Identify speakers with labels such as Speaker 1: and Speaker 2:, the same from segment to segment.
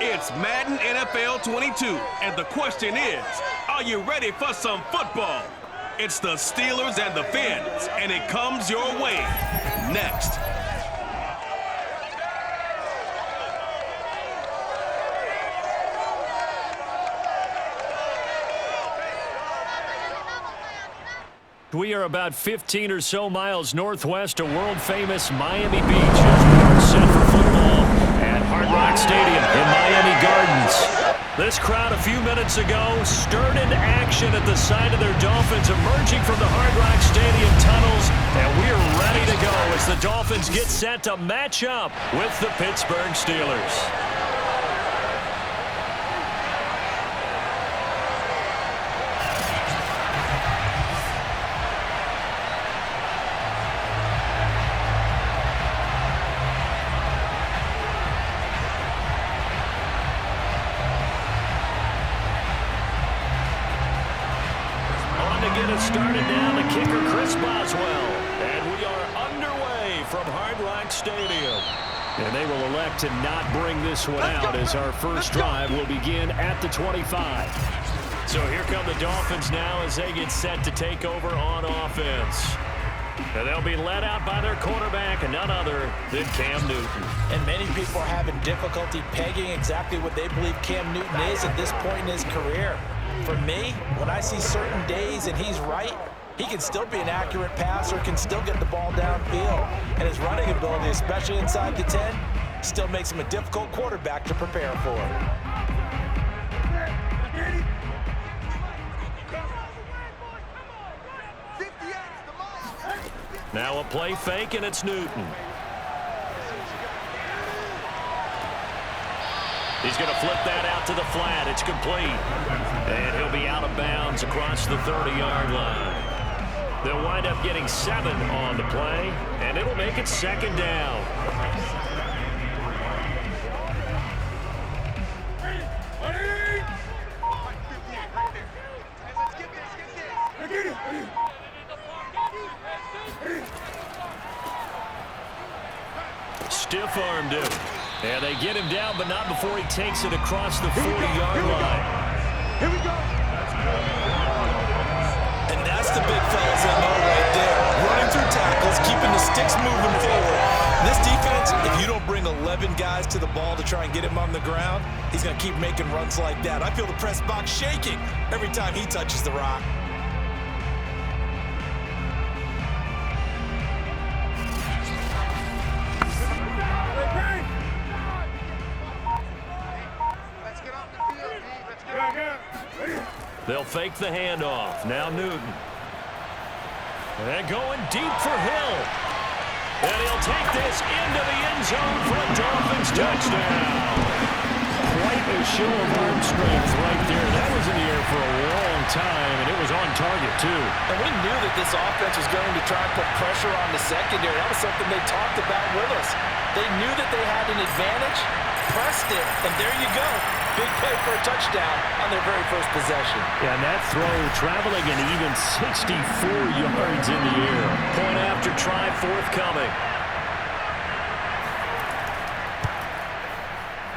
Speaker 1: It's Madden NFL 22, and the question is, are you ready for some football? It's the Steelers and the Fins, and it comes your way next.
Speaker 2: We are about 15 or so miles northwest of world-famous Miami Beach as we are set for football at Hard Rock Stadium in Miami Gardens. This crowd a few minutes ago stirred into action at the side of their Dolphins emerging from the Hard Rock Stadium tunnels, and we're ready to go as the Dolphins get set to match up with the Pittsburgh Steelers. Started down the kicker, Chris Boswell. And we are underway from Hard Rock Stadium. And they will elect to not bring this one out as our first drive will begin at the 25. So here come the Dolphins now as they get set to take over on offense. And they'll be led out by their quarterback, and none other than Cam Newton.
Speaker 3: And many people are having difficulty pegging exactly what they believe Cam Newton is at this point in his career. For me, when I see certain days and he's right, he can still be an accurate passer, can still get the ball downfield. And his running ability, especially inside the 10, still makes him a difficult quarterback to prepare for.
Speaker 2: Now a play fake, and it's Newton. He's going to flip that out to the flat. It's complete. And he'll be out of bounds across the 30-yard line. They'll wind up getting 7 on the play, and it'll make it second down. Stiff-armed him. And they get him down, but not before he takes it across the 40-yard line.
Speaker 4: Here we go.
Speaker 3: And that's the big fellas I know right there. Running through tackles, keeping the sticks moving forward. This defense, if you don't bring 11 guys to the ball to try and get him on the ground, he's going to keep making runs like that. I feel the press box shaking every time he touches the rock.
Speaker 2: They'll fake the handoff. Now Newton. And going deep for Hill. And he'll take this into the end zone for a Dolphins touchdown. Quite a show of arm strength right there. That was in the air for a long time, and it was on target, too.
Speaker 3: And we knew that this offense was going to try and put pressure on the secondary. That was something they talked about with us. They knew that they had an advantage, pressed it, and there you go. Big play for a touchdown on their very first possession.
Speaker 2: Yeah, and that throw traveling an even 64 yards in the air. Point after try forthcoming.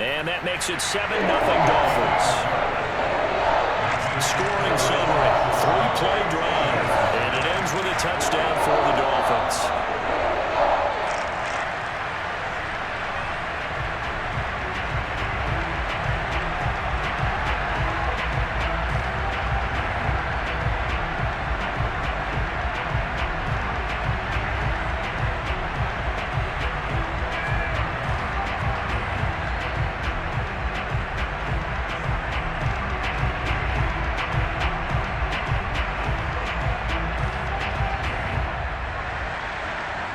Speaker 2: And that makes it 7-0 Dolphins. Scoring summary, 3-play drive. And it ends with a touchdown for the Dolphins.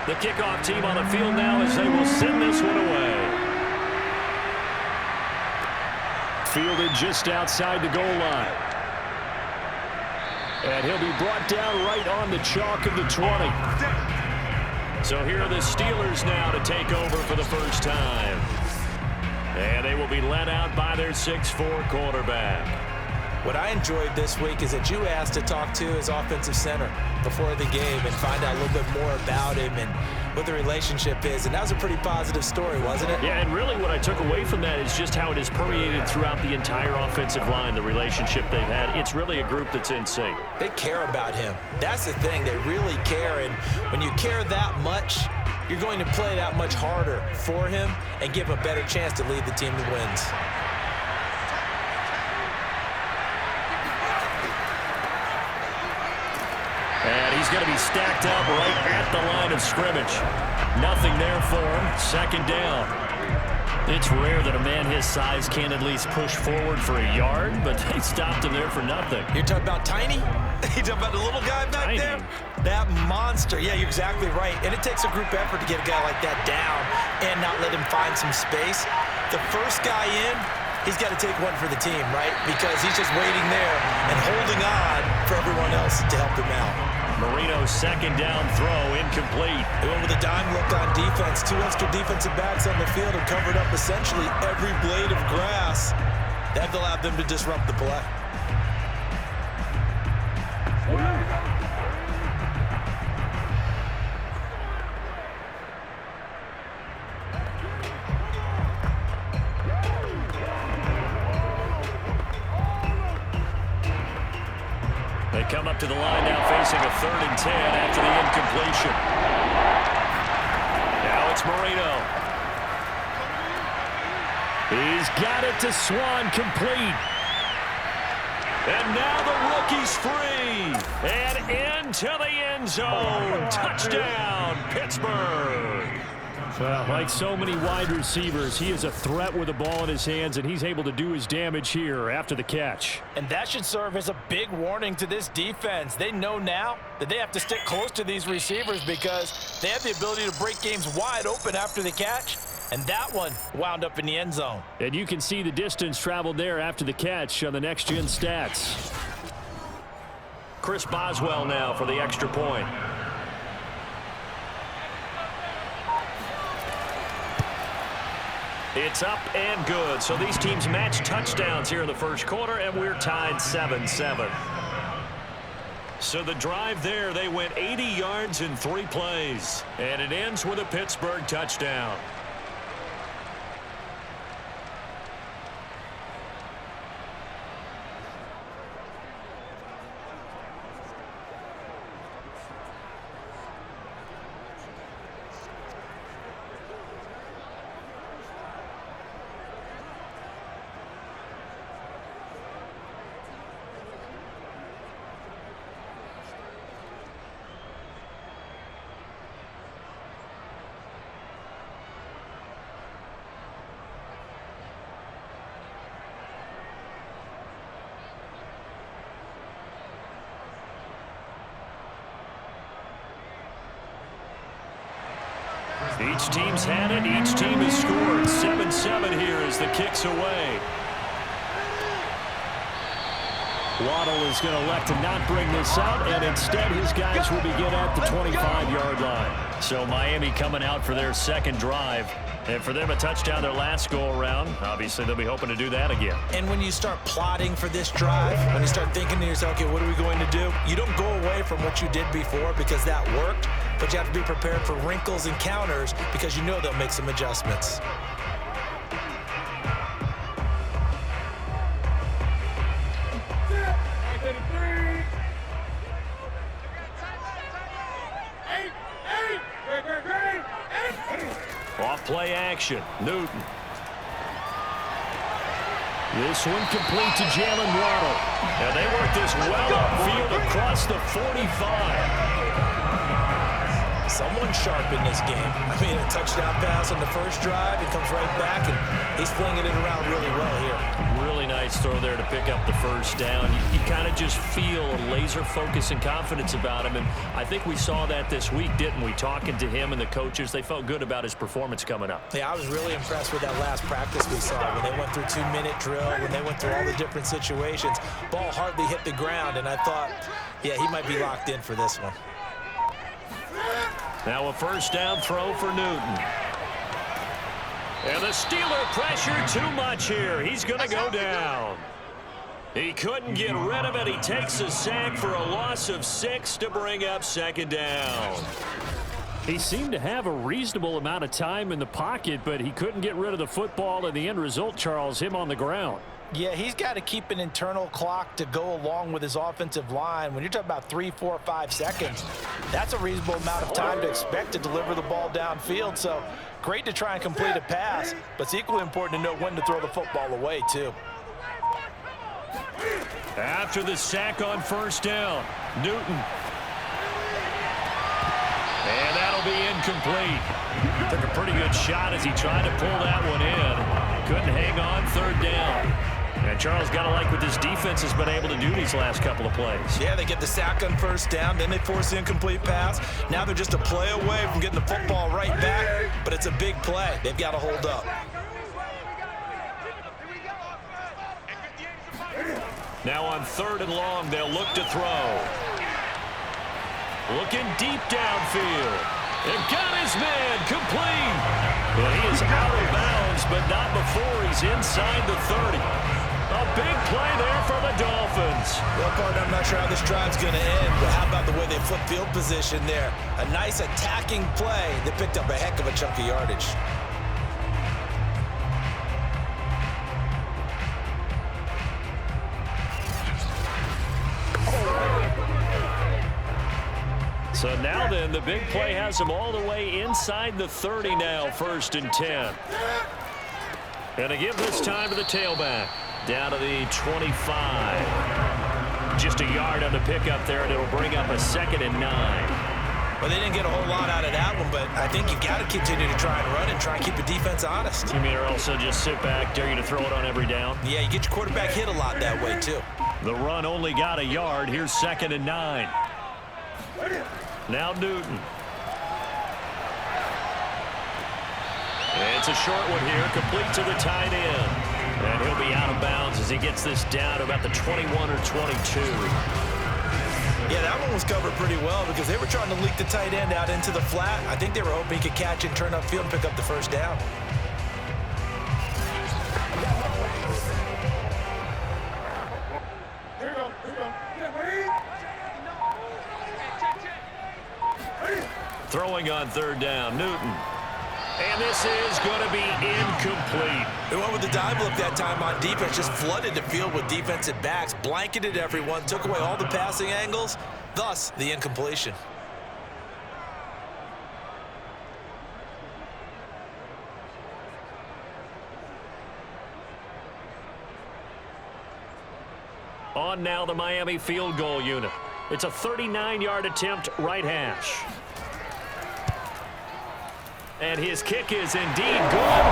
Speaker 2: The kickoff team on the field now as they will send this one away. Fielded just outside the goal line. And he'll be brought down right on the chalk of the 20. So here are the Steelers now to take over for the first time. And they will be led out by their 6'4" quarterback.
Speaker 3: What I enjoyed this week is that you asked to talk to his offensive center before the game and find out a little bit more about him and what the relationship is, and that was a pretty positive story, wasn't it?
Speaker 2: Yeah, and really what I took away from that is just how it has permeated throughout the entire offensive line, the relationship they've had. It's really a group that's in sync.
Speaker 3: They care about him. That's the thing. They really care, and when you care that much, you're going to play that much harder for him and give him a better chance to lead the team to wins.
Speaker 2: And he's going to be stacked up right at the line of scrimmage. Nothing there for him. Second down. It's rare that a man his size can't at least push forward for a yard, but they stopped him there for nothing.
Speaker 3: You're talking about Tiny? You're talking about the little guy back
Speaker 2: Tiny.
Speaker 3: there? That monster. Yeah, you're exactly right. And it takes a group effort to get a guy like that down and not let him find some space. The first guy in, he's got to take one for the team, right? Because he's just waiting there and holding on for everyone else to help him out.
Speaker 2: Marino's second down throw incomplete.
Speaker 3: They went with a dime look on defense. 2 extra defensive backs on the field and covered up essentially every blade of grass. That allowed them to disrupt the play.
Speaker 2: They come up to the line now facing a 3rd and 10 after the incompletion. Now it's Marino. He's got it to Swann, complete. And now the rookie's free. And into the end zone. Touchdown, Pittsburgh. Well, like so many wide receivers, he is a threat with the ball in his hands, and he's able to do his damage here after the catch.
Speaker 3: And that should serve as a big warning to this defense. They know now that they have to stick close to these receivers because they have the ability to break games wide open after the catch. And that one wound up in the end zone.
Speaker 2: And you can see the distance traveled there after the catch on the next-gen stats. Chris Boswell now for the extra point. It's up and good. So these teams match touchdowns here in the first quarter, and we're tied 7-7. So the drive there, they went 80 yards in 3 plays. And it ends with a Pittsburgh touchdown. Each team's had it. Each team has scored. 7-7 here as the kick's away. Waddle is going to elect to not bring this out, and instead his guys will begin at the 25-yard line. So Miami coming out for their second drive. And for them, a touchdown their last go-around. Obviously, they'll be hoping to do that again.
Speaker 3: And when you start plotting for this drive, when you start thinking to yourself, okay, what are we going to do? You don't go away from what you did before because that worked, but you have to be prepared for wrinkles and counters because you know they'll make some adjustments.
Speaker 2: Off-play action. Newton. This one complete to Jalen Waddle. And they work this well upfield across the 45.
Speaker 3: Someone sharp in this game. I mean, a touchdown pass on the first drive. He comes right back, and he's flinging it around really well here.
Speaker 2: Really nice throw there to pick up the first down. You kind of just feel a laser focus and confidence about him, and I think we saw that this week, didn't we? Talking to him and the coaches, they felt good about his performance coming up.
Speaker 3: Yeah, I was really impressed with that last practice we saw when they went through 2-minute drill, when they went through all the different situations. Ball hardly hit the ground, and I thought, yeah, he might be locked in for this one.
Speaker 2: Now a first down throw for Newton. And the Steeler pressure too much here. He's going to go down. He couldn't get rid of it. He takes a sack for a loss of 6 to bring up second down. He seemed to have a reasonable amount of time in the pocket, but he couldn't get rid of the football, and the end result, Charles, him on the ground.
Speaker 3: Yeah, he's got to keep an internal clock to go along with his offensive line. When you're talking about 3, 4, 5 seconds, that's a reasonable amount of time to expect to deliver the ball downfield. So great to try and complete a pass, but it's equally important to know when to throw the football away, too.
Speaker 2: After the sack on first down, Newton. And that'll be incomplete. Took a pretty good shot as he tried to pull that one in. Couldn't hang on third down. And Charles got to like what this defense has been able to do these last couple of plays.
Speaker 3: Yeah, they get the sack on first down, then they force the incomplete pass. Now they're just a play away from getting the football right back, but it's a big play. They've got to hold up.
Speaker 2: Now on 3rd and long, they'll look to throw. Looking deep downfield. And got his man complete. Well, he is out of bounds, but not before he's inside the 30. A big play there for the Dolphins.
Speaker 3: Well, partner, I'm not sure how this drive's going to end, but how about the way they flip field position there? A nice attacking play that picked up a heck of a chunk of yardage.
Speaker 2: So now then, the big play has him all the way inside the 30 now, 1st and 10. And to give this time to the tailback. Down to the 25. Just a yard on the pickup there, and it'll bring up a 2nd and 9.
Speaker 3: Well, they didn't get a whole lot out of that one, but I think you've got to continue to try and run and try and keep the defense honest.
Speaker 2: You mean or also just sit back, dare you to throw it on every down?
Speaker 3: Yeah, you get your quarterback hit a lot that way, too.
Speaker 2: The run only got a yard. Here's 2nd and 9. Now Newton. It's a short one here, complete to the tight end. And he'll be out of bounds as he gets this down to about the 21 or 22.
Speaker 3: Yeah, that one was covered pretty well because they were trying to leak the tight end out into the flat. I think they were hoping he could catch and turn upfield and pick up the first down.
Speaker 2: Throwing on 3rd down, Newton. And this is going to be incomplete.
Speaker 3: They went with the dive look that time on defense, just flooded the field with defensive backs, blanketed everyone, took away all the passing angles, thus the incompletion.
Speaker 2: On now the Miami field goal unit. It's a 39-yard attempt, right hash. And his kick is indeed good.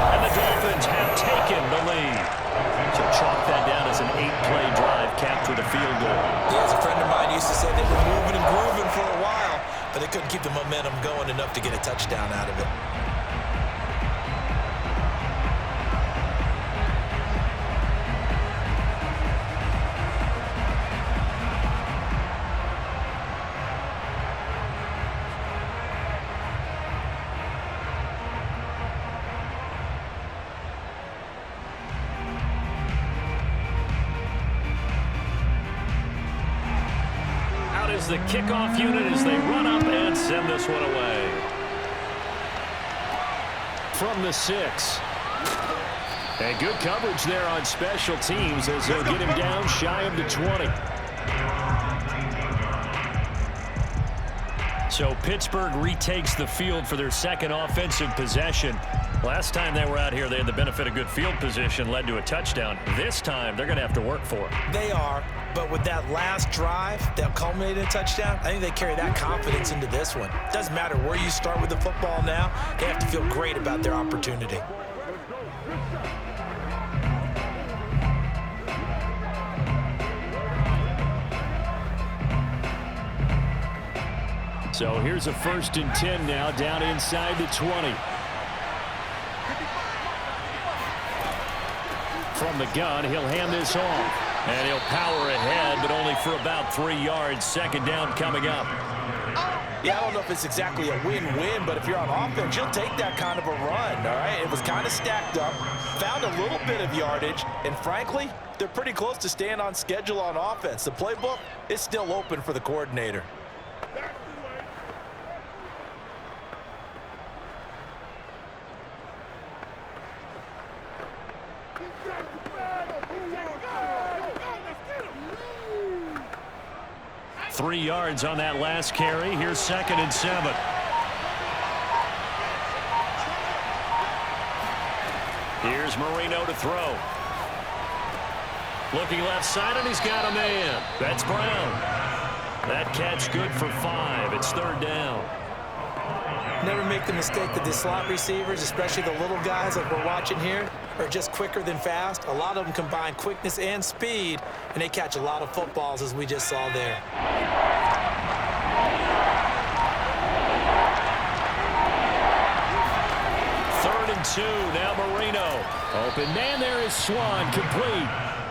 Speaker 2: And the Dolphins have taken the lead. So chalk that down as an 8-play drive capped with a field goal.
Speaker 3: Yeah, as a friend of mine used to say, they were moving and grooving for a while, but they couldn't keep the momentum going enough to get a touchdown out of it.
Speaker 2: The kickoff unit as they run up and send this one away. From the 6. And good coverage there on special teams as they'll get him down shy of the 20. So Pittsburgh retakes the field for their 2nd offensive possession. Last time they were out here, they had the benefit of good field position, led to a touchdown. This time, they're going to have to work for it.
Speaker 3: They are, but with that last drive that culminated in a touchdown, I think they carry that confidence into this one. Doesn't matter where you start with the football now, they have to feel great about their opportunity.
Speaker 2: So here's a 1st and 10 now, down inside the 20. From the gun, he'll hand this off. And he'll power ahead, but only for about 3 yards. 2nd down coming up.
Speaker 3: Yeah, I don't know if it's exactly a win-win, but if you're on offense, you'll take that kind of a run, all right? It was kind of stacked up, found a little bit of yardage, and frankly, they're pretty close to staying on schedule on offense. The playbook is still open for the coordinator.
Speaker 2: Three yards on that last carry. Here's 2nd and 7. Here's Marino to throw. Looking left side, and he's got a man. That's Blount. That catch good for 5. It's 3rd down.
Speaker 3: Never make the mistake that the slot receivers, especially the little guys like we're watching here, are just quicker than fast. A lot of them combine quickness and speed, and they catch a lot of footballs, as we just saw there.
Speaker 2: Third and 2. Now Marino. Open man there is Swann, complete.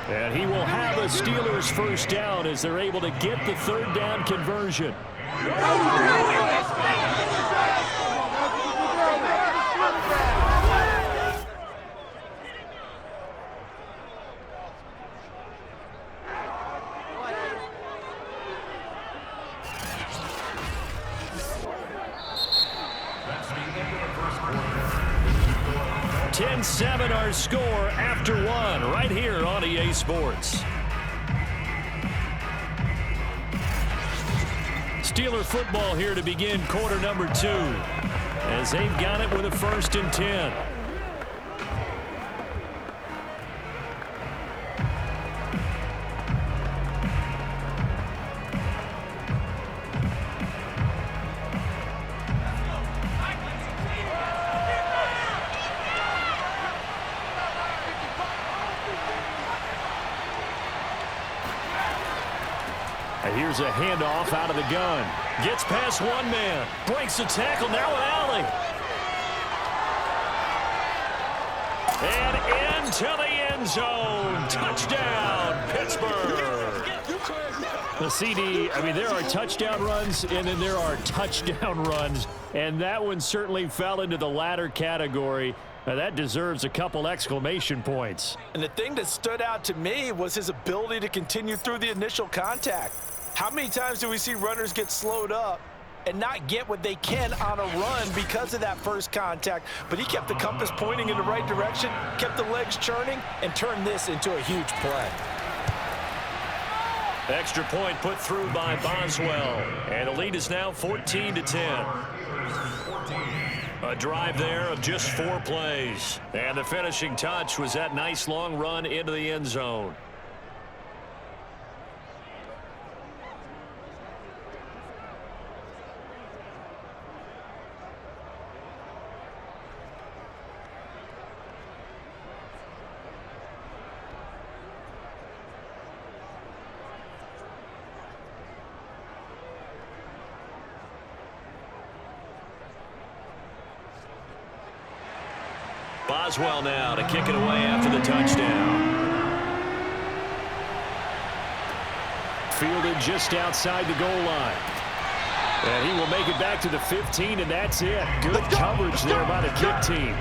Speaker 2: And he will have a Steelers first down as they're able to get the 3rd down conversion. Seven our score after 1 right here on EA Sports. Steeler football here to begin quarter number 2 as they've got it with a 1st and 10. Here's a handoff out of the gun. Gets past one man. Breaks the tackle. Now an alley. And into the end zone. Touchdown, Pittsburgh. The CD, I mean, there are touchdown runs, and then there are touchdown runs. And that one certainly fell into the latter category. Now that deserves a couple exclamation points.
Speaker 3: And the thing that stood out to me was his ability to continue through the initial contact. How many times do we see runners get slowed up and not get what they can on a run because of that first contact? But he kept the compass pointing in the right direction, kept the legs churning, and turned this into a huge play.
Speaker 2: Extra point put through by Boswell. And the lead is now 14-10. A drive there of just 4 plays. And the finishing touch was that nice long run into the end zone. Boswell now to kick it away after the touchdown. Fielded just outside the goal line. And he will make it back to the 15, and that's it. Good coverage there by the kick team.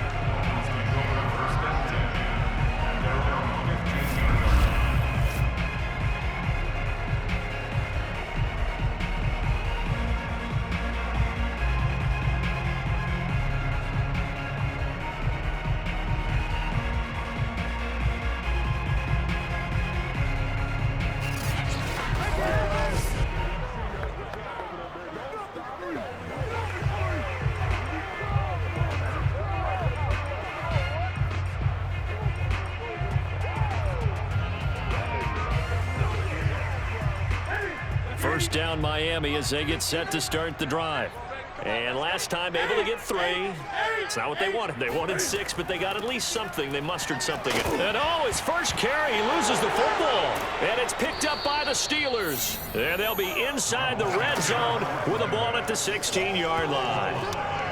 Speaker 2: First down Miami as they get set to start the drive. And last time able to get 3. It's not what they wanted. They wanted 6, but they got at least something. They mustered something. And oh, his first carry, he loses the football. And it's picked up by the Steelers. And they'll be inside the red zone with a ball at the 16-yard line.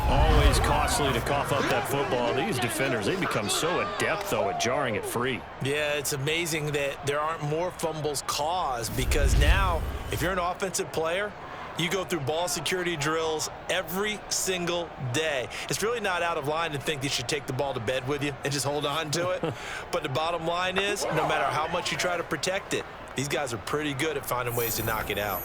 Speaker 2: Always costly to cough up that football. These defenders, they become so adept, though, at jarring it free.
Speaker 3: Yeah, it's amazing that there aren't more fumbles caused, because now, if you're an offensive player, you go through ball security drills every single day. It's really not out of line to think you should take the ball to bed with you and just hold on to it. But the bottom line is, no matter how much you try to protect it, these guys are pretty good at finding ways to knock it out.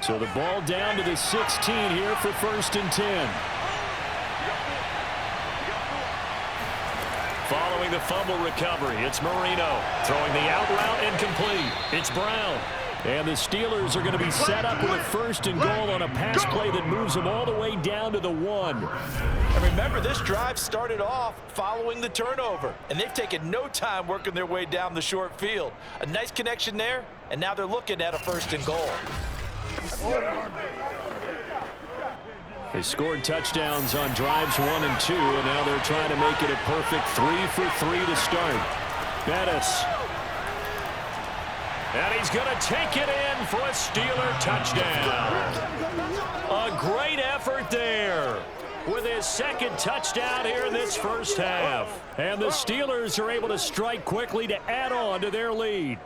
Speaker 2: So the ball down to the 16 here for 1st and 10. Following the fumble recovery, it's Marino. Throwing the out route incomplete. It's Blount. And the Steelers are going to be set up with a 1st and goal on a pass play that moves them all the way down to the 1.
Speaker 3: And remember, this drive started off following the turnover, and they've taken no time working their way down the short field. A nice connection there, and now they're looking at a 1st and goal.
Speaker 2: They scored touchdowns on drives 1 and 2, and now they're trying to make it a perfect 3 for 3 to start. Bettis. And he's going to take it in for a Steeler touchdown. A great effort there with his 2nd touchdown here in this first half. And the Steelers are able to strike quickly to add on to their lead.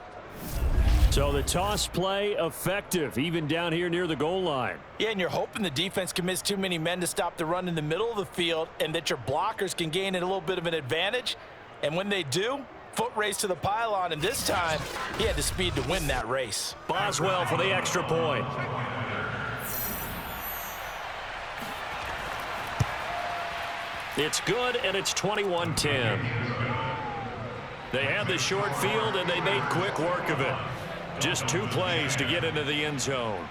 Speaker 2: So the toss play effective, even down here near the goal line.
Speaker 3: Yeah, and you're hoping the defense commits too many men to stop the run in the middle of the field and that your blockers can gain a little bit of an advantage. And when they do, foot race to the pylon, and this time he had the speed to win that race.
Speaker 2: Boswell for the extra point. It's good, and it's 21-10. They had the short field, and they made quick work of it. Just 2 plays to get into the end zone.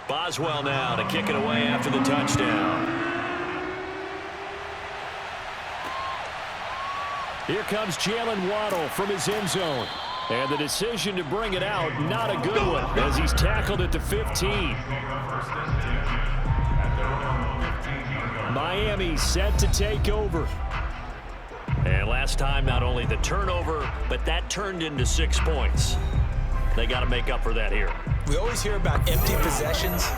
Speaker 2: Boswell now to kick it away after the touchdown. Here comes Jalen Waddle from his end zone. And the decision to bring it out, not a good one, as he's tackled at the 15. Miami set to take over. And last time, not only the turnover, but that turned into 6 points. They got to make up for that here.
Speaker 3: We always hear about empty possessions,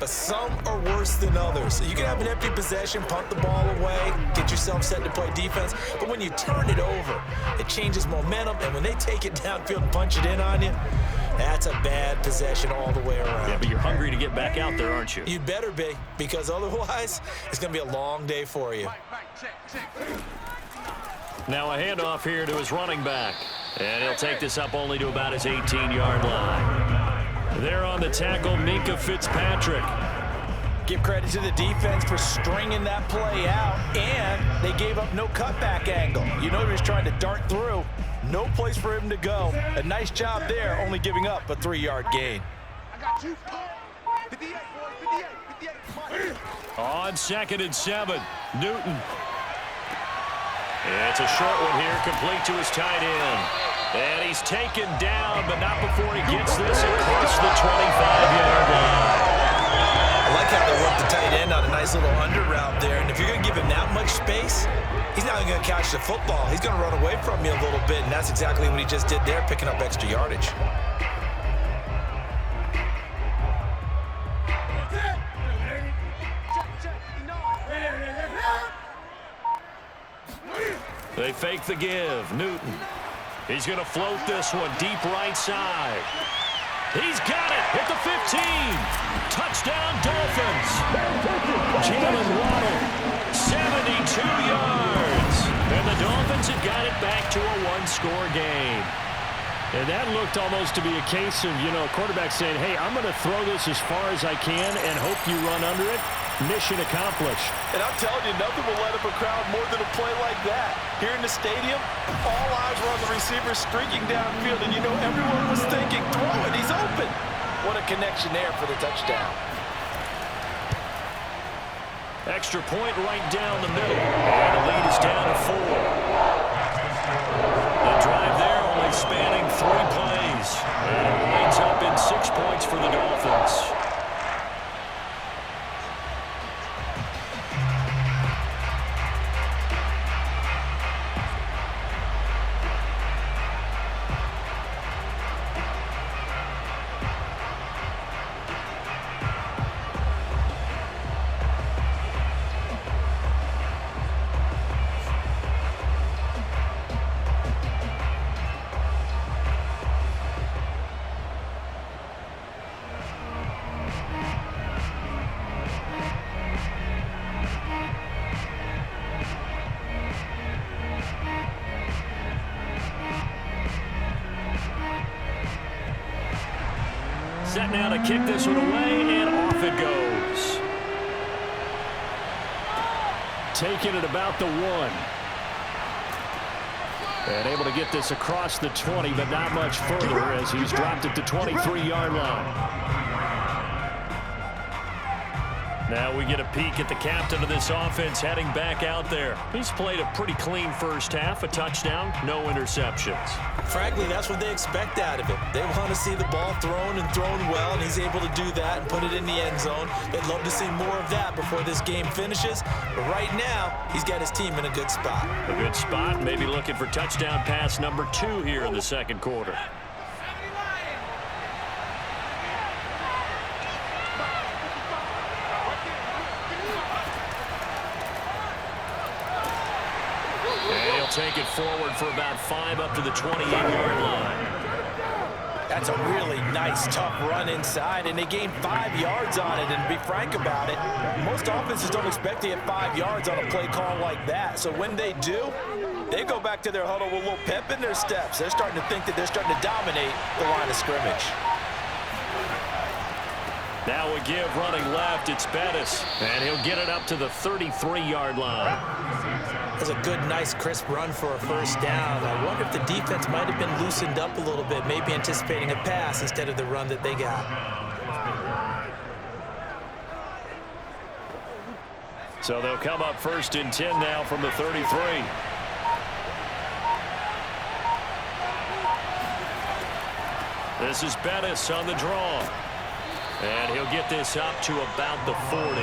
Speaker 3: but some are worse than others. So you can have an empty possession, punt the ball away, get yourself set to play defense, but when you turn it over, it changes momentum, and when they take it downfield and punch it in on you, that's a bad possession all the way around.
Speaker 2: Yeah, but you're hungry to get back out there, aren't you?
Speaker 3: You'd better be, because otherwise, it's going to be a long day for you.
Speaker 2: Now a handoff here to his running back. And he'll take this up only to about his 18-yard line. There on the tackle, Minkah Fitzpatrick.
Speaker 3: Give credit to the defense for stringing that play out, and they gave up no cutback angle. You know he was trying to dart through. No place for him to go. A nice job there, only giving up a 3-yard gain.
Speaker 4: I got you. 58, boy, 58.
Speaker 2: On 2nd and 7, Newton. It's a short one here, complete to his tight end. And he's taken down, but not before he gets this across the 25-yard line.
Speaker 3: I like how they worked the tight end on a nice little under route there. And if you're going to give him that much space, he's not going to catch the football. He's going to run away from you a little bit, and that's exactly what he just did there, picking up extra yardage.
Speaker 2: They fake the give. Newton. He's going to float this one deep right side. He's got it at the 15. Touchdown, Dolphins. Jalen Waddle, 72 yards. And the Dolphins have got it back to a 1-score game. And that looked almost to be a case of, a quarterback saying, hey, I'm going to throw this as far as I can and hope you run under it. Mission accomplished.
Speaker 3: And I'm telling you, nothing will let up a crowd more than a play like that. Here in the stadium, all eyes were on the receiver streaking downfield, and everyone was thinking, throw it, he's open. What a connection there for the touchdown.
Speaker 2: Extra point right down the middle. And the lead is down to 4. The drive there only spanning 3 plays. And it winds up in 6 points for the Dolphins. now to kick this one away, and off it goes. Taking it about the 1. And able to get this across the 20, but not much further as he's dropped it to 23-yard line. Now we get a peek at the captain of this offense heading back out there. He's played a pretty clean first half, a touchdown, no interceptions.
Speaker 3: Frankly, that's what they expect out of him. They want to see the ball thrown and thrown well, and he's able to do that and put it in the end zone. They'd love to see more of that before this game finishes. But right now, he's got his team in a good spot.
Speaker 2: A good spot, maybe looking for touchdown pass number 2 here in the second quarter. Take it forward for about 5 up to the 28-yard line.
Speaker 3: That's a really nice, tough run inside, and they gained 5 yards on it. And to be frank about it, most offenses don't expect to get 5 yards on a play call like that. So when they do, they go back to their huddle with a little pep in their steps. They're starting to think that they're starting to dominate the line of scrimmage.
Speaker 2: Now a give running left. It's Bettis, and he'll get it up to the 33-yard line.
Speaker 3: That's a good, nice, crisp run for a first down. I wonder if the defense might have been loosened up a little bit, maybe anticipating a pass instead of the run that they got.
Speaker 2: So they'll come up 1st and 10 now from the 33. This is Bettis on the draw. And he'll get this up to about the 40.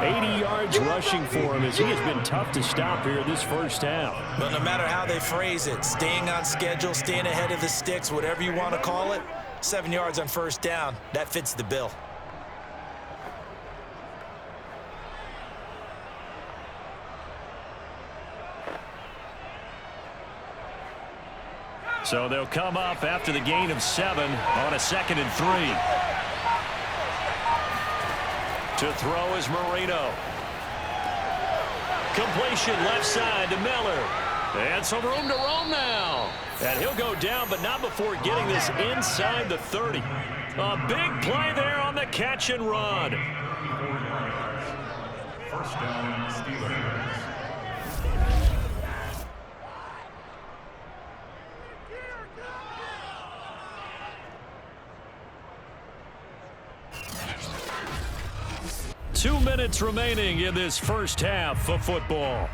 Speaker 2: 80 yards rushing for him as he has been tough to stop here this first half.
Speaker 3: But no matter how they phrase it, staying on schedule, staying ahead of the sticks, whatever you want to call it, 7 yards on first down, that fits the bill.
Speaker 2: So they'll come up after the gain of 7 on a 2nd and 3. To throw is Marino. Completion left side to Miller. And some room to roam now. And he'll go down, but not before getting this inside the 30. A big play there on the catch and run.
Speaker 4: First down, Steelers.
Speaker 2: Two minutes remaining in this first half of football.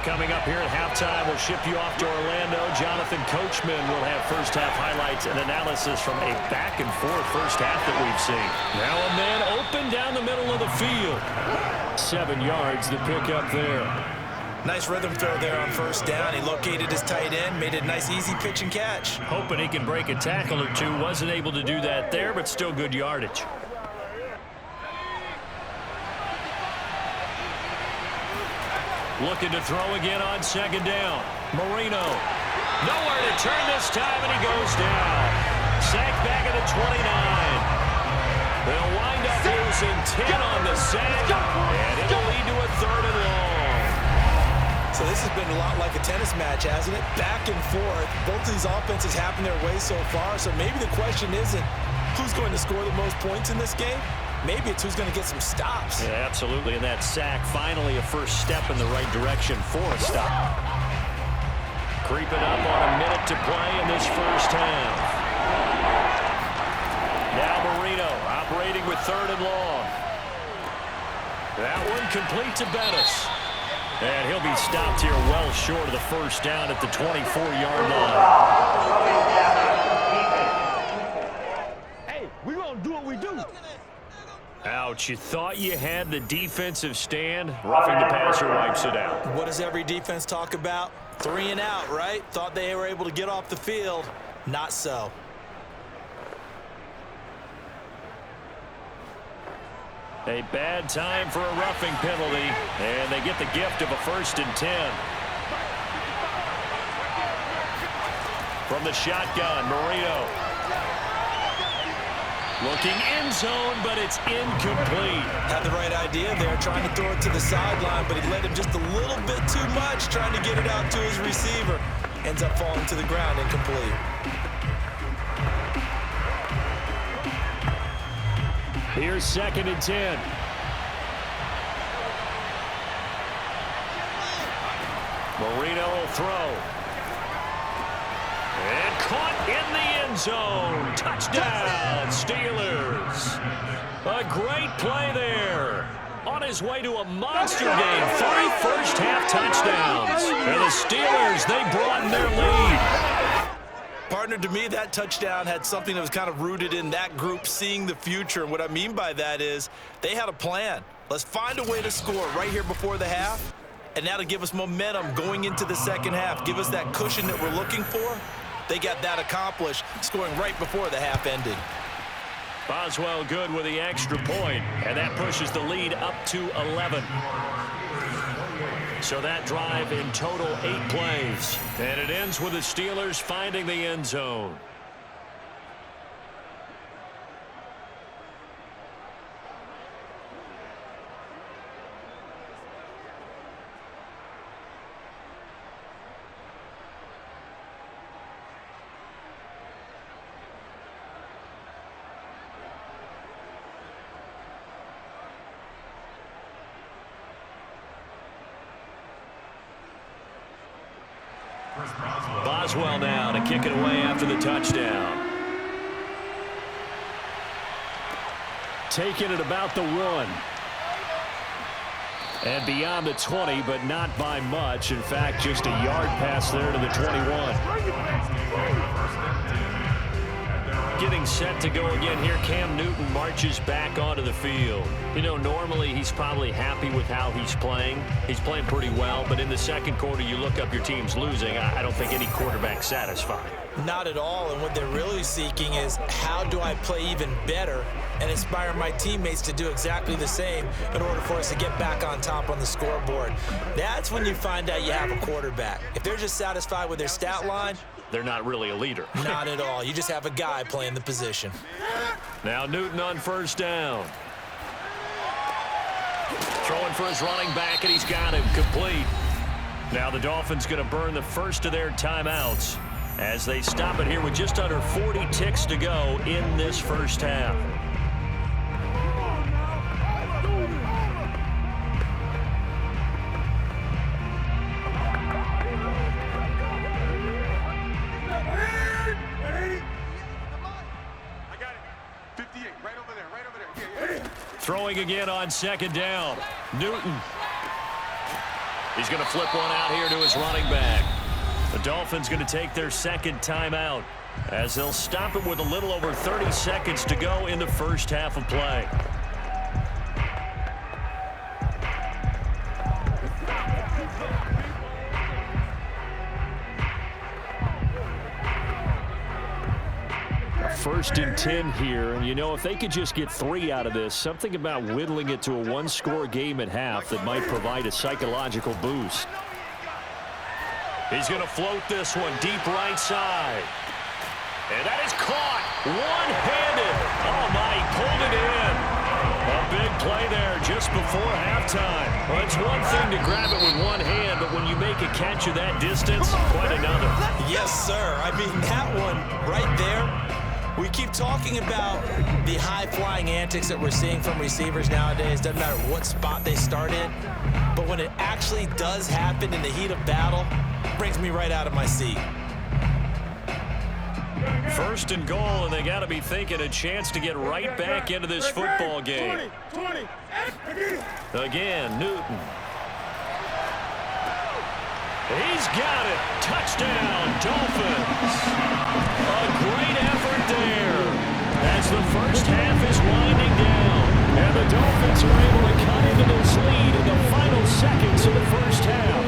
Speaker 2: Coming up here at halftime, we'll ship you off to Orlando. Jonathan Coachman will have first-half highlights and analysis from a back-and-forth first half that we've seen. Now a man open down the middle of the field. 7 yards to pick up there.
Speaker 3: Nice rhythm throw there on first down. He located his tight end, made it a nice, easy pitch and catch.
Speaker 2: Hoping he can break a tackle or two. Wasn't able to do that there, but still good yardage. Looking to throw again on second down. Marino. Nowhere to turn this time, and he goes down. Sacked back at the 29. They'll wind up losing 10 on the sack, and it'll lead to a 3rd and long.
Speaker 3: So this has been a lot like a tennis match, hasn't it? Back and forth. Both of these offenses happen their way so far, so maybe the question isn't who's going to score the most points in this game. Maybe it's who's going to get some stops.
Speaker 2: Yeah, absolutely. And that sack, finally a first step in the right direction for a stop. Creeping up on a minute to play in this first half. Now Marino operating with 3rd and long. That one complete to Bettis. And he'll be stopped here well short of the first down at the 24-yard line.
Speaker 4: Hey, we're going to do what we do.
Speaker 2: Ouch, you thought you had the defensive stand. Roughing the passer wipes it out.
Speaker 3: What does every defense talk about? 3 and out, right? Thought they were able to get off the field. Not so.
Speaker 2: A bad time for a roughing penalty, and they get the gift of a 1st and 10. From the shotgun, Marino. Looking end zone, but it's incomplete.
Speaker 3: Had the right idea there, trying to throw it to the sideline, but he led him just a little bit too much, trying to get it out to his receiver. Ends up falling to the ground, incomplete.
Speaker 2: Here's 2nd and 10. Marino will throw. And caught in the end zone. Touchdown, Steelers. A great play there. On his way to a monster game. 3 first-half touchdowns. And the Steelers, they broaden their lead.
Speaker 3: Partner, to me, that touchdown had something that was kind of rooted in that group seeing the future. And what I mean by that is they had a plan. Let's find a way to score right here before the half. And that'll give us momentum going into the second half. Give us that cushion that we're looking for. They got that accomplished, scoring right before the half ended.
Speaker 2: Boswell good with the extra point, and that pushes the lead up to 11. So that drive in total 8 plays. And it ends with the Steelers finding the end zone. Boswell now to kick it away after the touchdown. Taking it about the 1. And beyond the 20, but not by much. In fact, just a yard pass there to the 21. Getting set to go again here. Cam Newton marches back onto the field. You know, normally he's probably happy with how he's playing. He's playing pretty well, but in the second quarter, you look up your team's losing. I don't think any quarterback's satisfied.
Speaker 3: Not at all, and what they're really seeking is how do I play even better and inspire my teammates to do exactly the same in order for us to get back on top on the scoreboard. That's when you find out you have a quarterback. If they're just satisfied with their stat line,
Speaker 2: they're not really a leader.
Speaker 3: Not at all. You just have a guy playing the position.
Speaker 2: Now Newton on first down. Throwing for his running back, and he's got him complete. Now the Dolphins going to burn the first of their timeouts as they stop it here with just under 40 ticks to go in this first half. Throwing again on second down. Newton. He's going to flip one out here to his running back. The Dolphins going to take their second timeout as they'll stop it with a little over 30 seconds to go in the first half of play. First and 10 here, and you know, if they could just get 3 out of this, something about whittling it to a 1-score game at half that might provide a psychological boost. He's going to float this one deep right side. And that is caught one-handed. Oh, my, he pulled it in. A big play there just before halftime. Well, it's one thing to grab it with one hand, but when you make a catch of that distance, quite another.
Speaker 3: Yes, sir. I mean, that one right there. We keep talking about the high-flying antics that we're seeing from receivers nowadays. Doesn't matter what spot they start in. But when it actually does happen in the heat of battle, it brings me right out of my seat.
Speaker 2: First and goal, and they got to be thinking a chance to get right back into this football game. Again, Newton. He's got it. Touchdown, Dolphins. A great effort there as the first half is winding down. And the Dolphins are able to cut into this lead in the final seconds of the first half.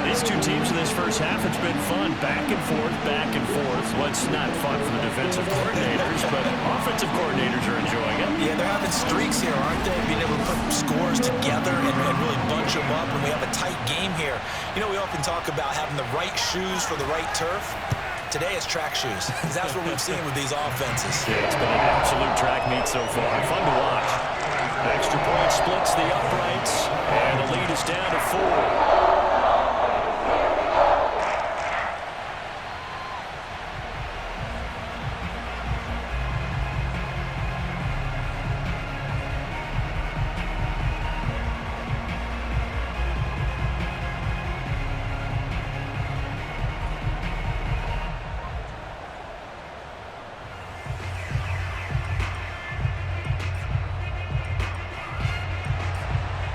Speaker 2: These two teams in this first half, it's been fun. Back and forth, back and forth. Well, it's not fun for the defensive coordinators, but offensive coordinators are enjoying it.
Speaker 3: Yeah, they're having streaks here, aren't they? Being able to put scores together and really bunch them up, and we have a tight game here. You know, we often talk about having the right shoes for the right turf. today is track shoes, because that's what we've seen with these offenses.
Speaker 2: Yeah, it's been an absolute track meet so far. Fun to watch. Extra point splits the uprights, and the lead is down to 4.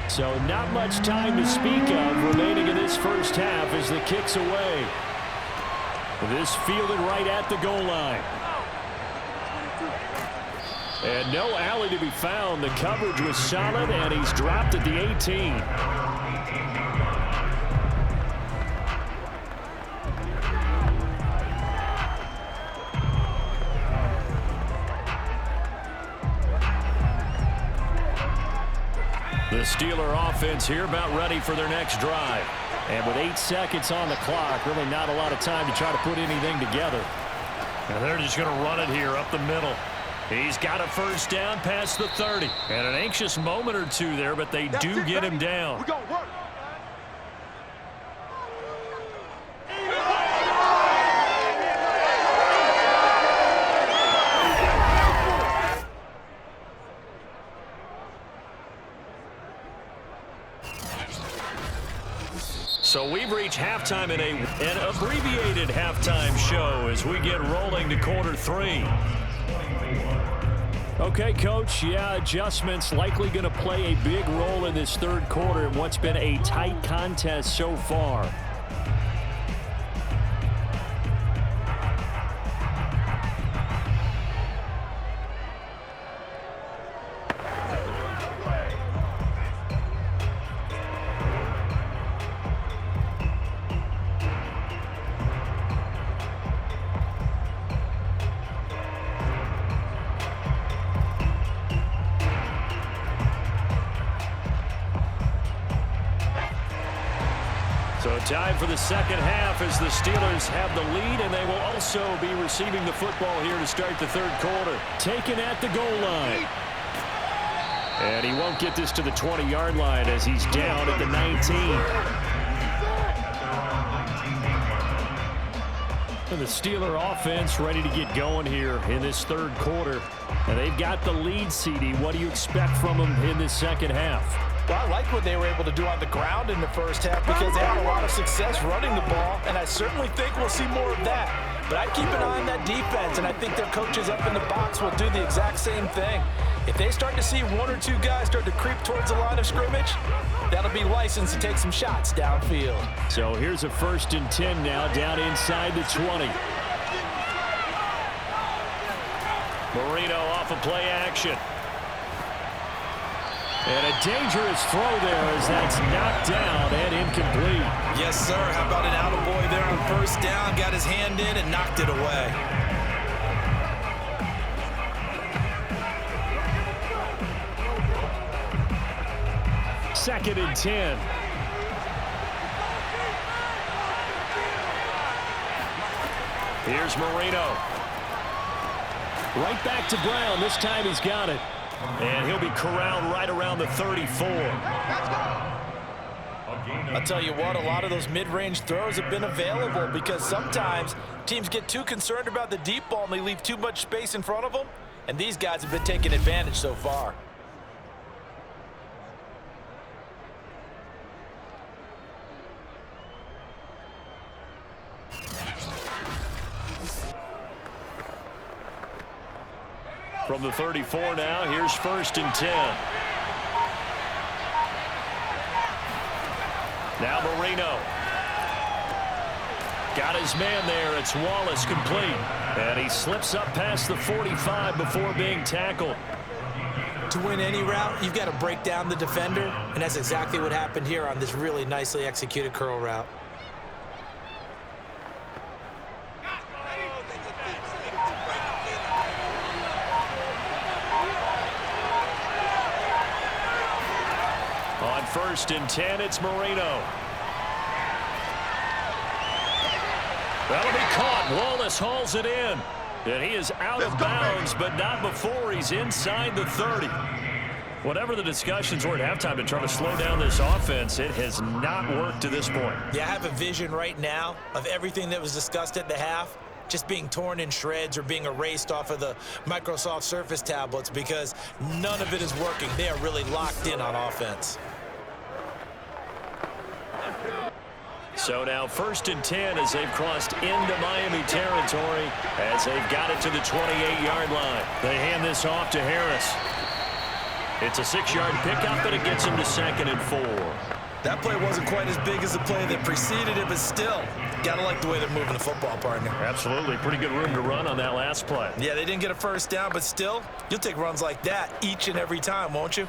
Speaker 2: So not much time to speak of remaining in this first half as the kick's away. This fielded right at the goal line. And no alley to be found. The coverage was solid, and he's dropped at the 18. The Steeler offense here about ready for their next drive. And with 8 seconds on the clock, really not a lot of time to try to put anything together. And they're just going to run it here up the middle. He's got a first down past the 30. And an anxious moment or two there, but they do get him down.
Speaker 4: We gonna work.
Speaker 2: So we've reached halftime in an abbreviated halftime show as we get rolling to quarter 3. Okay, Coach, yeah, adjustments likely going to play a big role in this third quarter in what's been a tight contest so far. So time for the second half as the Steelers have the lead, and they will also be receiving the football here to start the third quarter. Taken at the goal line. And he won't get this to the 20-yard line as he's down at the 19. And the Steeler offense ready to get going here in this third quarter. And they've got the lead, CD. What do you expect from them in this second half?
Speaker 3: Well, I like what they were able to do on the ground in the first half because they had a lot of success running the ball, and I certainly think we'll see more of that. But I'd keep an eye on that defense, and I think their coaches up in the box will do the exact same thing. If they start to see one or two guys start to creep towards the line of scrimmage, that'll be licensed to take some shots downfield.
Speaker 2: So here's a 1st and 10 now down inside the 20. Marino off of play action. And a dangerous throw there as that's knocked down and incomplete.
Speaker 3: Yes, sir. How about an attaboy there on first down? Got his hand in and knocked it away.
Speaker 2: Second and 10. Here's Marino. Right back to Brown. This time he's got it. And he'll be corralled right around the 34.
Speaker 3: I'll tell you what, a lot of those mid-range throws have been available because sometimes teams get too concerned about the deep ball and they leave too much space in front of them. And these guys have been taking advantage so far.
Speaker 2: From the 34 now, here's 1st and 10. Now Marino. Got his man there. It's Wallace complete. And he slips up past the 45 before being tackled.
Speaker 3: To win any route, you've got to break down the defender, and that's exactly what happened here on this really nicely executed curl route.
Speaker 2: On 1st and 10, it's Marino. That'll be caught. Wallace hauls it in. And he is out of bounds, but not before he's inside the 30. Whatever the discussions were at halftime to try to slow down this offense, it has not worked to this point.
Speaker 3: Yeah, I have a vision right now of everything that was discussed at the half just being torn in shreds or being erased off of the Microsoft Surface tablets because none of it is working. They are really locked in on offense.
Speaker 2: So now 1st and 10 as they've crossed into Miami territory as they've got it to the 28-yard line. They hand this off to Harris. It's a 6-yard pickup, but it gets him to 2nd and 4.
Speaker 3: That play wasn't quite as big as the play that preceded it, but still, gotta like the way they're moving the football, partner.
Speaker 2: Absolutely. Pretty good room to run on that last play.
Speaker 3: Yeah, they didn't get a first down, but still, you'll take runs like that each and every time, won't you?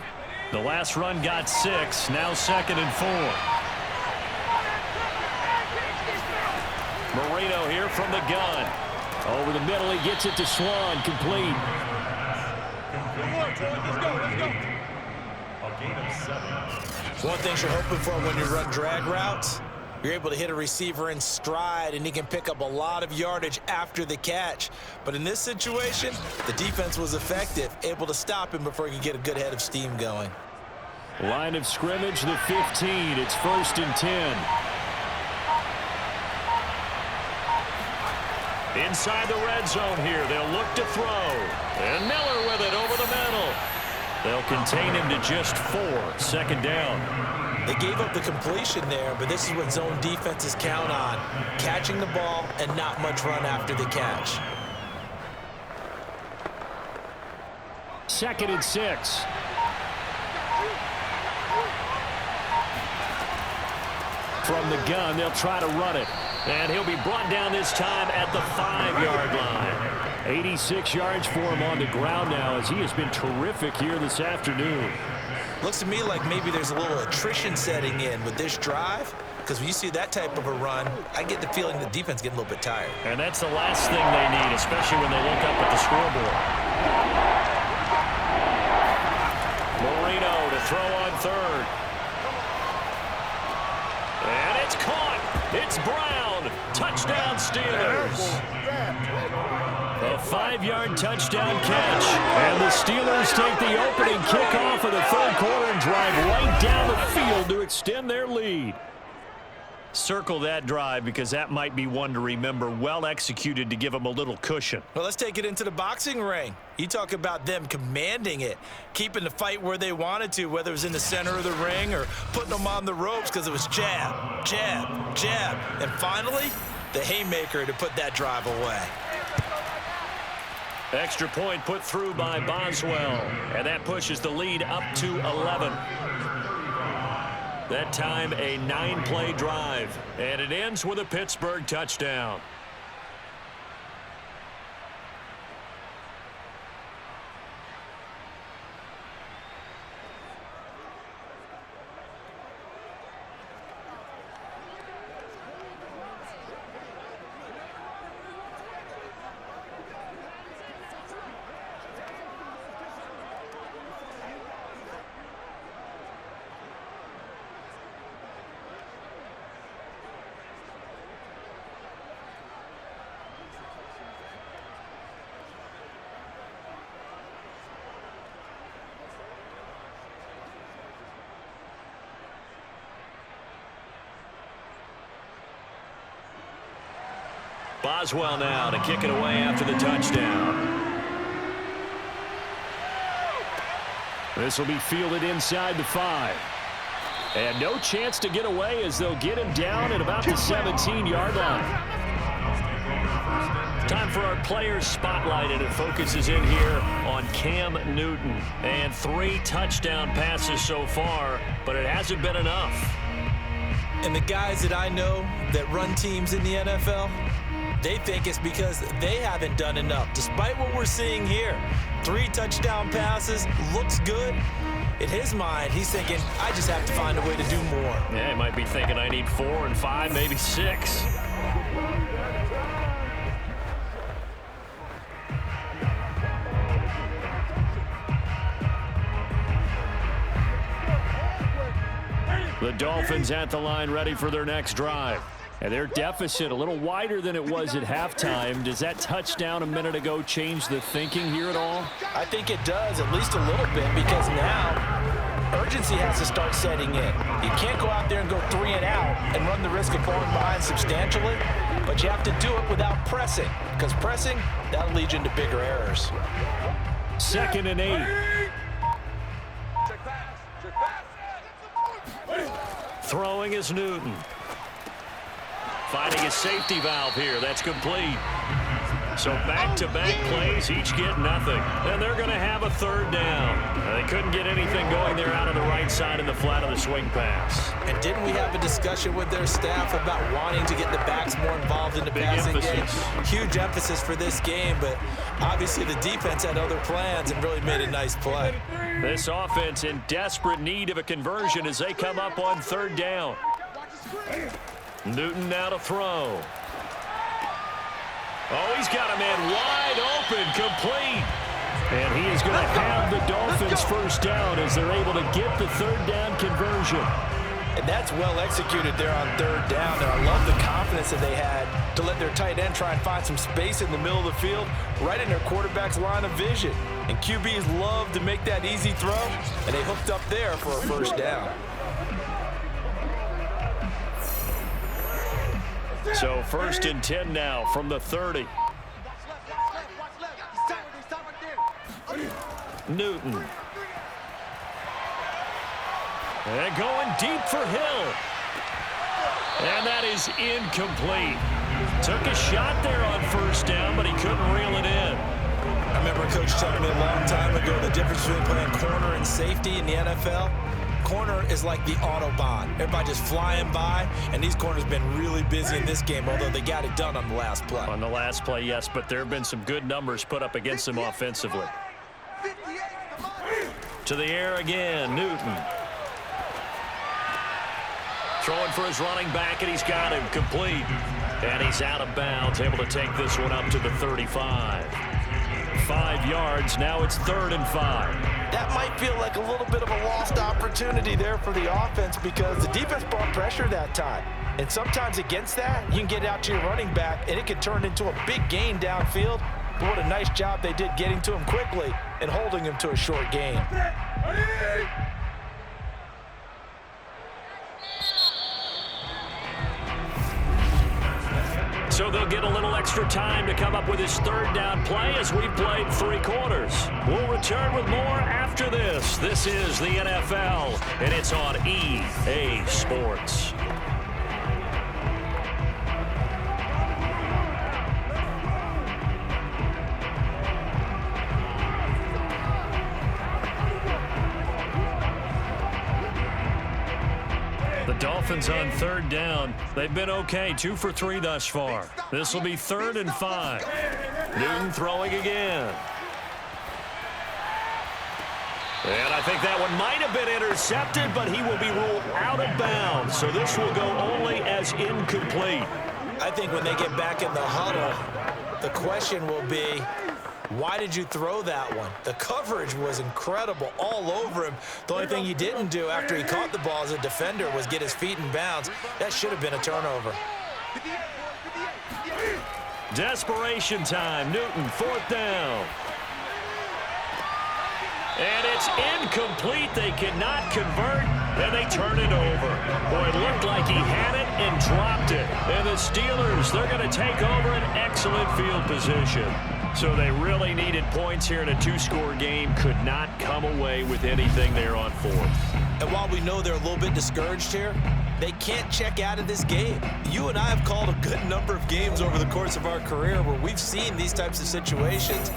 Speaker 2: The last run got 6, now 2nd and 4. Marino here from the gun. Over the middle, he gets it to Swann, complete.
Speaker 4: Let's go. A gain of 7.
Speaker 3: One thing you're hoping for when you run drag routes, you're able to hit a receiver in stride, and he can pick up a lot of yardage after the catch. But in this situation, the defense was effective, able to stop him before he could get a good head of steam going.
Speaker 2: Line of scrimmage, the 15. It's 1st and 10. Inside the red zone here, they'll look to throw. And Miller with it over the middle. They'll contain him to just 4, 2nd down.
Speaker 3: They gave up the completion there, but this is what zone defenses count on, catching the ball and not much run after the catch.
Speaker 2: 2nd and 6. From the gun, they'll try to run it. And he'll be brought down this time at the 5-yard line. 86 yards for him on the ground now as he has been terrific here this afternoon.
Speaker 3: Looks to me like maybe there's a little attrition setting in with this drive, because when you see that type of a run, I get the feeling the defense getting a little bit tired.
Speaker 2: And that's the last thing they need, especially when they look up at the scoreboard. Marino to throw on 3rd. And it's caught. It's Brown. Touchdown, Steelers. A 5-yard touchdown catch. And the Steelers take the opening kickoff of the 3rd quarter and drive right down the field to extend their lead. Circle that drive because that might be one to remember. Well executed to give them a little cushion.
Speaker 3: Well, let's take it into the boxing ring. You talk about them commanding it, keeping the fight where they wanted to, whether it was in the center of the ring or putting them on the ropes because it was jab, jab, jab. And finally, the haymaker to put that drive away.
Speaker 2: Extra point put through by Boswell. And that pushes the lead up to 11. That time a 9-play drive. And it ends with a Pittsburgh touchdown. Boswell now to kick it away after the touchdown. This will be fielded inside the 5. And no chance to get away as they'll get him down at about the 17-yard line. Time for our players spotlight, and it focuses in here on Cam Newton. And 3 touchdown passes so far, but it hasn't been enough.
Speaker 3: And the guys that I know that run teams in the NFL, they think it's because they haven't done enough. Despite what we're seeing here, 3 touchdown passes, looks good. In his mind, he's thinking, I just have to find a way to do more.
Speaker 2: Yeah, he might be thinking I need 4 and 5, maybe 6. The Dolphins at the line ready for their next drive. And their deficit a little wider than it was at halftime. Does that touchdown a minute ago change the thinking here at all?
Speaker 3: I think it does, at least a little bit, because now urgency has to start setting in. You can't go out there and go 3 and out and run the risk of falling behind substantially, but you have to do it without pressing, because pressing, that'll lead you into bigger errors.
Speaker 2: 2nd and 8. Throwing is Newton. Finding a safety valve here. That's complete. So back-to-back plays, each get nothing. And they're going to have a 3rd down. They couldn't get anything going there out on the right side in the flat of the swing pass.
Speaker 3: And didn't we have a discussion with their staff about wanting to get the backs more involved in the passing game? Huge emphasis for this game, but obviously the defense had other plans and really made a nice play.
Speaker 2: This offense in desperate need of a conversion as they come up on 3rd down. Newton now to throw. Oh, he's got a man wide open, complete. And he is going to have the Dolphins 1st down as they're able to get the 3rd down conversion.
Speaker 3: And that's well executed there on 3rd down. And I love the confidence that they had to let their tight end try and find some space in the middle of the field, right in their quarterback's line of vision. And QBs love to make that easy throw, and they hooked up there for a 1st down.
Speaker 2: So 1st and 10 now from the 30. Newton. And going deep for Hill. And that is incomplete. Took a shot there on 1st down, but he couldn't reel it in.
Speaker 3: I remember a coach telling me a long time ago the difference between playing corner and safety in the NFL. Corner is like the Autobahn. Everybody just flying by, and these corners have been really busy in this game, although they got it done on the last play.
Speaker 2: On the last play, yes, but there have been some good numbers put up against them offensively. To the air again, Newton. Throwing for his running back, and he's got him complete. And he's out of bounds, able to take this one up to the 35. 5 yards, now it's 3rd and 5.
Speaker 3: That might feel like a little bit of a lost opportunity there for the offense because the defense brought pressure that time. And sometimes against that, you can get out to your running back, and it can turn into a big gain downfield. But what a nice job they did getting to him quickly and holding him to a short gain.
Speaker 2: So they'll get a little extra time to come up with his 3rd down play as we've played 3 quarters. We'll return with more after this. This is the NFL, and it's on EA Sports. The Dolphins on 3rd down. They've been okay, 2 for 3 thus far. This will be 3rd and 5. Newton throwing again. And I think that one might have been intercepted, but he will be ruled out of bounds. So this will go only as incomplete.
Speaker 3: I think when they get back in the huddle, the question will be, why did you throw that one? The coverage was incredible all over him. The only thing he didn't do after he caught the ball as a defender was get his feet in bounds. That should have been a turnover.
Speaker 2: Desperation time. Newton, 4th down. And it's incomplete. They cannot convert, and they turn it over. Boy, it looked like he had it and dropped it. And the Steelers, they're going to take over an excellent field position. So they really needed points here in a 2-score game. Could not come away with anything there on 4th.
Speaker 3: And while we know they're a little bit discouraged here, they can't check out of this game. You and I have called a good number of games over the course of our career where we've seen these types of situations.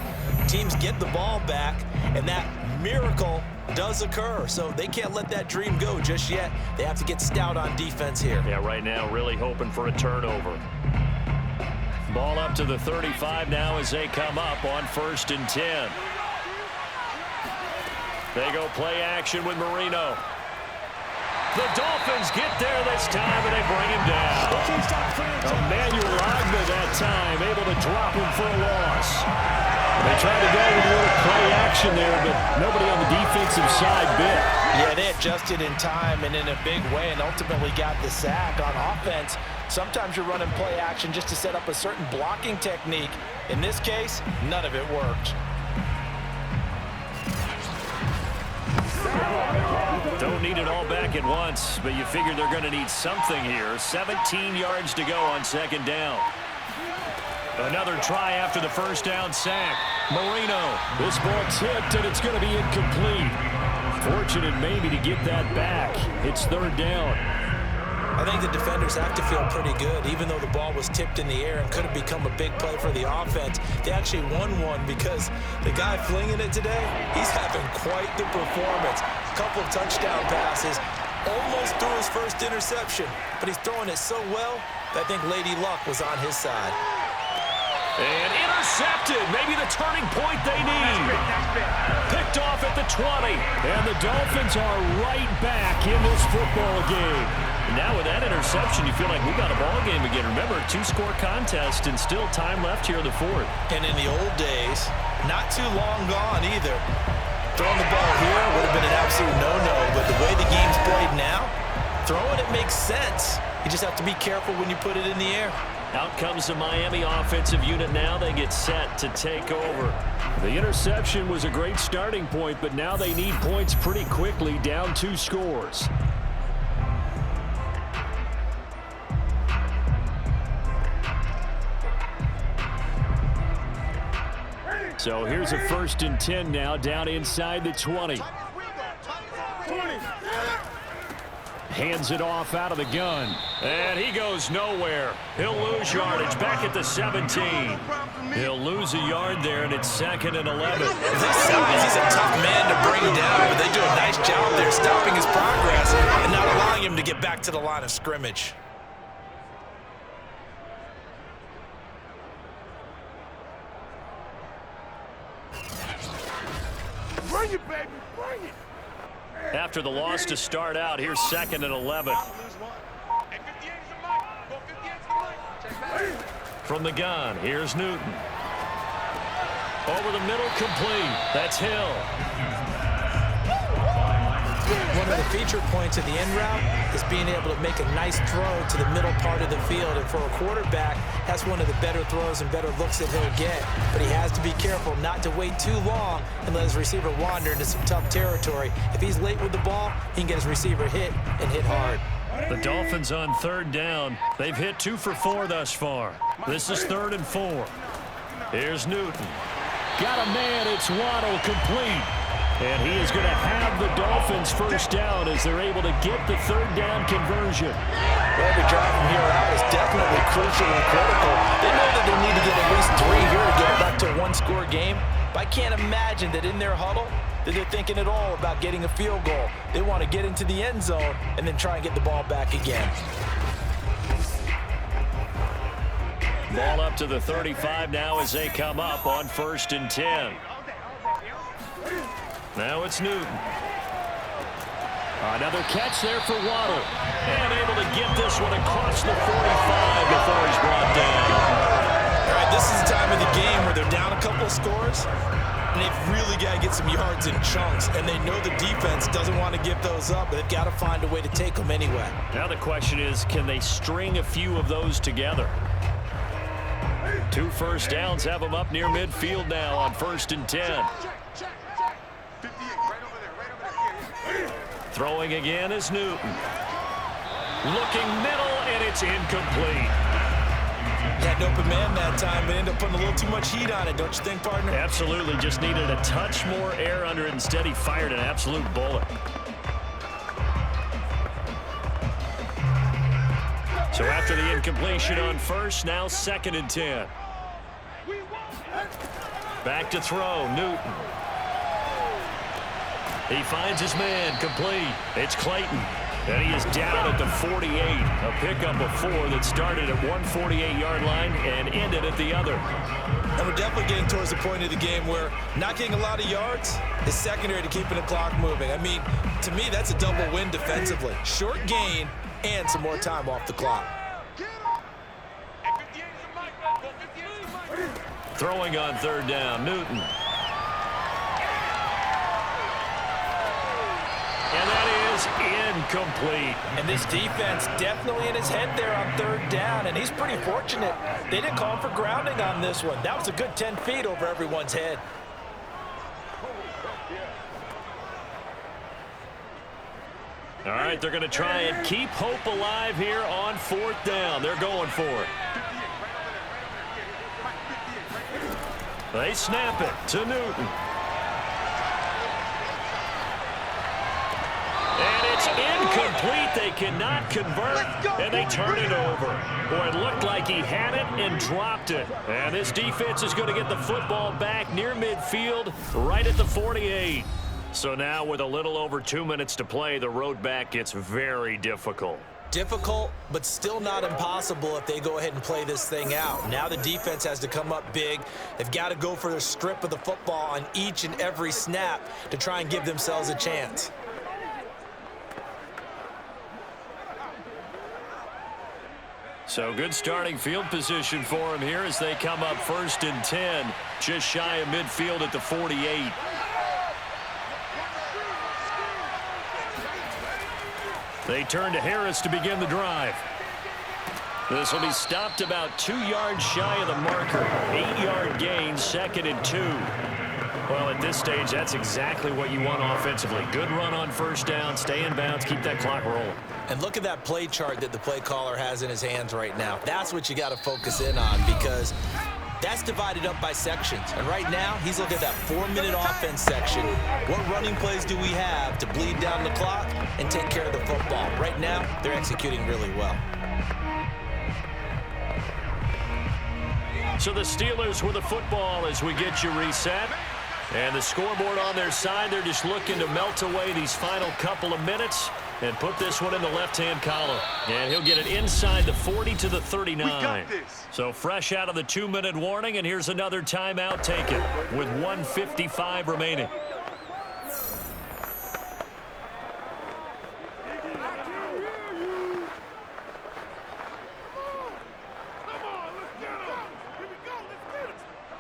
Speaker 3: Teams get the ball back, and that miracle does occur. So they can't let that dream go just yet. They have to get stout on defense here.
Speaker 2: Yeah, right now really hoping for a turnover. Ball up to the 35 now as they come up on 1st and 10. They go play action with Marino. The Dolphins get there this time, and they bring him down. Emmanuel Agba that time, able to drop him for a loss. They tried to go with a little play action there, but nobody on the defensive side bit.
Speaker 3: Yeah, they adjusted in time and in a big way and ultimately got the sack on offense. Sometimes you're running play action just to set up a certain blocking technique. In this case, none of it worked.
Speaker 2: Don't need it all back at once, but you figure they're going to need something here. 17 yards to go on second down. Another try after the first down sack. Marino. This ball tipped, and it's going to be incomplete. Fortunate maybe to get that back. It's third down.
Speaker 3: I think the defenders have to feel pretty good, even though the ball was tipped in the air and could have become a big play for the offense. They actually won one because the guy flinging it today, he's having quite the performance. A couple of touchdown passes, almost threw his first interception, but he's throwing it so well that I think Lady Luck was on his side.
Speaker 2: And intercepted, maybe the turning point they need. Picked off at the 20, and the Dolphins are right back in this football game. Now with that interception, you feel like we got a ball game again. Remember, a two-score contest and still time left here in the fourth.
Speaker 3: And in the old days, not too long gone either. Throwing the ball here would have been an absolute no-no, but the way the game's played now, throwing it makes sense. You just have to be careful when you put it in the air.
Speaker 2: Out comes the Miami offensive unit now. They get set to take over. The interception was a great starting point, but now they need points pretty quickly, down 2 scores. So here's a 1st and 10 now, down inside the 20. Hands it off out of the gun. And he goes nowhere. He'll lose yardage back at the 17. He'll lose a yard there, and it's 2nd and 11.
Speaker 3: This size, he's a tough man to bring down, but they do a nice job there stopping his progress and not allowing him to get back to the line of scrimmage.
Speaker 4: Bring it, baby, bring it.
Speaker 2: After the loss to start out, here's 2nd and 11. From the gun, here's Newton. Over the middle, complete. That's Hill.
Speaker 3: One of the feature points of the end route is being able to make a nice throw to the middle part of the field. And for a quarterback, that's one of the better throws and better looks that he'll get. But he has to be careful not to wait too long and let his receiver wander into some tough territory. If he's late with the ball, he can get his receiver hit and hit hard.
Speaker 2: The Dolphins on 3rd down. They've hit 2 for 4 thus far. This is 3rd and 4. Here's Newton. Got a man. It's Waddle, complete. And he is going to have the Dolphins first down as they're able to get the 3rd down conversion.
Speaker 3: Well, every drive from here out is definitely crucial and critical. They know that they need to get at least 3 here to get it back to a 1-score game. But I can't imagine that in their huddle that they're thinking at all about getting a field goal. They want to get into the end zone and then try and get the ball back again.
Speaker 2: Ball up to the 35 now as they come up on 1st and 10. Now it's Newton. Another catch there for Waddle. And able to get this one across the 45 before he's brought down.
Speaker 3: All right, this is the time of the game where they're down a couple of scores, and they've really got to get some yards in chunks, and they know the defense doesn't want to give those up, but they've got to find a way to take them anyway.
Speaker 2: Now the question is, can they string a few of those together? 2 first downs have them up near midfield now on 1st and 10. Throwing again is Newton. Looking middle, and it's incomplete.
Speaker 3: Had an open man that time, but ended up putting a little too much heat on it, don't you think, partner?
Speaker 2: Absolutely. Just needed a touch more air under it. Instead, he fired an absolute bullet. So after the incompletion on 1st, now 2nd and 10. Back to throw, Newton. He finds his man, complete. It's Clayton. And he is down at the 48. A pickup of 4 that started at 148-yard line and ended at the other.
Speaker 3: And we're definitely getting towards the point of the game where not getting a lot of yards is secondary to keeping the clock moving. I mean, to me, that's a double win defensively. Short gain and some more time off the clock.
Speaker 2: Throwing on 3rd down, Newton. And that is incomplete.
Speaker 3: And this defense definitely in his head there on 3rd down, and he's pretty fortunate. They didn't call him for grounding on this one. That was a good 10 feet over everyone's head.
Speaker 2: All right, they're going to try and keep hope alive here on 4th down. They're going for it. They snap it to Newton. And it's incomplete. They cannot convert, and they turn it over. Boy, it looked like he had it and dropped it. And this defense is going to get the football back near midfield, right at the 48. So now with a little over 2 minutes to play, the road back gets very difficult.
Speaker 3: Difficult, but still not impossible if they go ahead and play this thing out. Now the defense has to come up big. They've got to go for their strip of the football on each and every snap to try and give themselves a chance.
Speaker 2: So good starting field position for him here as they come up 1st and 10, just shy of midfield at the 48. They turn to Harris to begin the drive. This will be stopped about 2 yards shy of the marker. 8-yard gain, 2nd and 2. Well, at this stage, that's exactly what you want offensively. Good run on 1st down, stay in bounds, keep that clock rolling.
Speaker 3: And look at that play chart that the play caller has in his hands right now. That's what you got to focus in on, because that's divided up by sections. And right now, he's looking at that 4-minute offense section. What running plays do we have to bleed down the clock and take care of the football? Right now, they're executing really well.
Speaker 2: So the Steelers with the football as we get you reset. And the scoreboard on their side, they're just looking to melt away these final couple of minutes and put this one in the left-hand column. And he'll get it inside the 40 to the 39.
Speaker 4: We got this.
Speaker 2: So fresh out of the 2-minute warning, and here's another timeout taken with 1:55 remaining.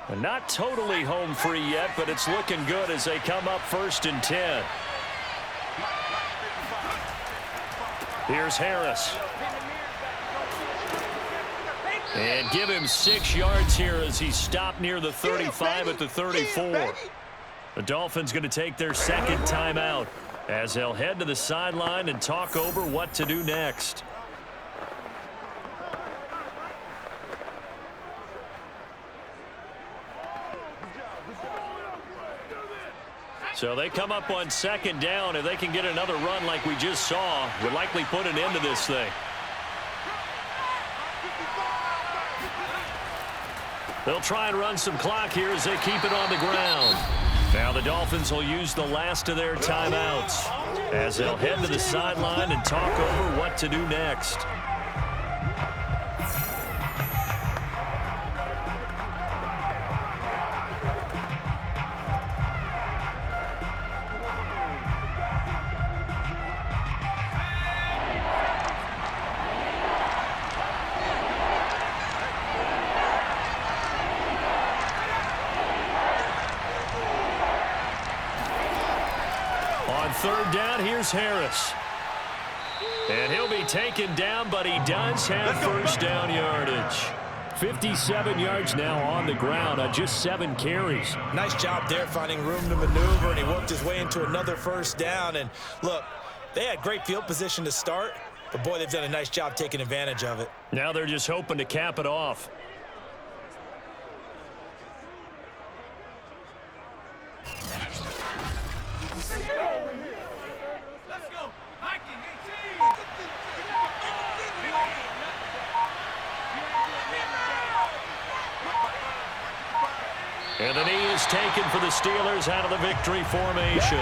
Speaker 2: And not totally home free yet, but it's looking good as they come up 1st and 10. Here's Harris. And give him 6 yards here as he stopped near the 35 at the 34. The Dolphins going to take their 2nd timeout as they'll head to the sideline and talk over what to do next. So they come up on 2nd down. If they can get another run like we just saw, would likely put an end to this thing. They'll try and run some clock here as they keep it on the ground. Now the Dolphins will use the last of their timeouts as they'll head to the sideline and talk over what to do next. On 3rd down, here's Harris. And he'll be taken down, but he does have 1st down yardage. 57 yards now on the ground on just 7 carries.
Speaker 3: Nice job there finding room to maneuver, and he worked his way into another 1st down. And look, they had great field position to start, but boy, they've done a nice job taking advantage of it.
Speaker 2: Now they're just hoping to cap it off. And the knee is taken for the Steelers out of the victory formation.